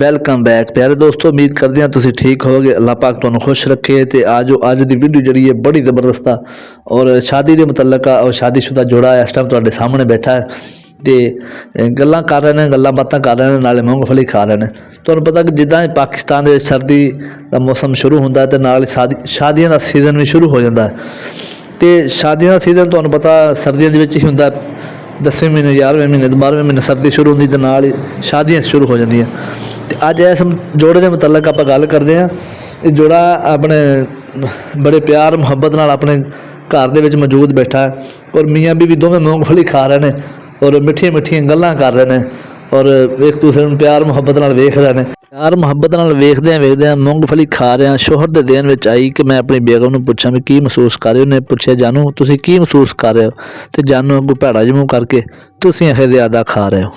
Welcome back ਪਿਆਰੇ ਦੋਸਤੋ, ਉਮੀਦ ਕਰਦੇ ਹਾਂ ਤੁਸੀਂ ਠੀਕ ਹੋਵੋਗੇ। ਅੱਲਾਹ ਪਾਕ ਤੁਹਾਨੂੰ ਖੁਸ਼ ਰੱਖੇ। ਤੇ ਆਜੋ ਅੱਜ ਦੀ ਵੀਡੀਓ ਜਿਹੜੀ ਹੈ ਬੜੀ ਜ਼ਬਰਦਸਤ ਆ ਔਰ ਸ਼ਾਦੀ ਦੇ ਮੁਤਲਕ ਆ ਔਰ ਸ਼ਾਦੀशुदा जोड़ा ਇਸ ਟਾਈਮ ਤੁਹਾਡੇ ਸਾਹਮਣੇ ਬੈਠਾ ਹੈ ਤੇ ਗੱਲਾਂ ਕਰ ਰਹੇ ਨੇ, ਗੱਲਾਂ ਬਾਤਾਂ ਕਰ ਰਹੇ ਨੇ, ਨਾਲੇ ਮੂੰਗਫਲੀ ਖਾ ਰਹੇ ਨੇ। ਤੁਹਾਨੂੰ ਪਤਾ ਕਿ ਜਿੱਦਾਂ ਪਾਕਿਸਤਾਨ ਦੇ ਵਿੱਚ ਸਰਦੀ ਦਾ ਮੌਸਮ ਸ਼ੁਰੂ ਹੁੰਦਾ ਤੇ ਨਾਲ ਸ਼ਾਦੀਆਂ ਦਾ ਸੀਜ਼ਨ ਵੀ ਸ਼ੁਰੂ ਹੋ ਜਾਂਦਾ ਤੇ ਸ਼ਾਦੀਆਂ ਦਾ ਸੀਜ਼ਨ ਤੁਹਾਨੂੰ ਪਤਾ ਸਰਦੀਆਂ ਦੇ ਵਿੱਚ ਹੀ ਹੁੰਦਾ। 10ਵੇਂ ਮਹੀਨੇ 11ਵੇਂ ਮਹੀਨੇ 12ਵੇਂ ਮਹੀਨੇ ਸਰਦੀ ਸ਼ੁਰੂ ਹੁੰਦੀ ਤੇ ਨਾਲ ਹੀ ਸ਼ਾਦੀਆਂ ਸ਼ੁਰੂ ਹੋ ਜਾਂਦੀਆਂ। ਤੇ ਅੱਜ ਇਸ ਜੋੜੇ ਦੇ ਮੁਤਲਕ ਆਪਾਂ ਗੱਲ ਕਰਦੇ ਹਾਂ। ਇਹ ਜੋੜਾ ਆਪਣੇ ਬੜੇ ਪਿਆਰ ਮੁਹੱਬਤ ਨਾਲ ਆਪਣੇ ਘਰ ਦੇ ਵਿੱਚ ਮੌਜੂਦ ਬੈਠਾ ਹੈ ਔਰ ਮੀਆਂ ਬੀਵੀ ਦੋਵੇਂ ਮੂੰਗਫਲੀ ਖਾ ਰਹੇ ਨੇ ਔਰ ਮਿੱਠੀਆਂ ਮਿੱਠੀਆਂ ਗੱਲਾਂ ਕਰ ਰਹੇ ਨੇ ਔਰ ਇੱਕ ਦੂਸਰੇ ਨੂੰ ਪਿਆਰ ਮੁਹੱਬਤ ਨਾਲ ਵੇਖ ਰਹੇ ਨੇ। ਪਿਆਰ ਮੁਹੱਬਤ ਨਾਲ ਵੇਖਦਿਆਂ ਮੂੰਗਫਲੀ ਖਾ ਰਿਹਾ ਸ਼ੋਹਰ ਦੇ ਦੇਣ ਵਿੱਚ ਆਈ ਕਿ ਮੈਂ ਆਪਣੀ ਬੇਗਮ ਨੂੰ ਪੁੱਛਾਂ ਵੀ ਕੀ ਮਹਿਸੂਸ ਕਰ ਰਹੇ ਹੋ। ਉਹਨੇ ਪੁੱਛਿਆ, ਜਾਨੂ ਤੁਸੀਂ ਕੀ ਮਹਿਸੂਸ ਕਰ ਰਹੇ ਹੋ? ਤੇ ਜਾਨੂ ਅੱਗੋਂ ਭੈੜਾ ਜਿਹਾ ਮੂੰਹ ਕਰਕੇ, ਤੁਸੀਂ ਇਹ ਜ਼ਿਆਦਾ ਖਾ ਰਹੇ ਹੋ।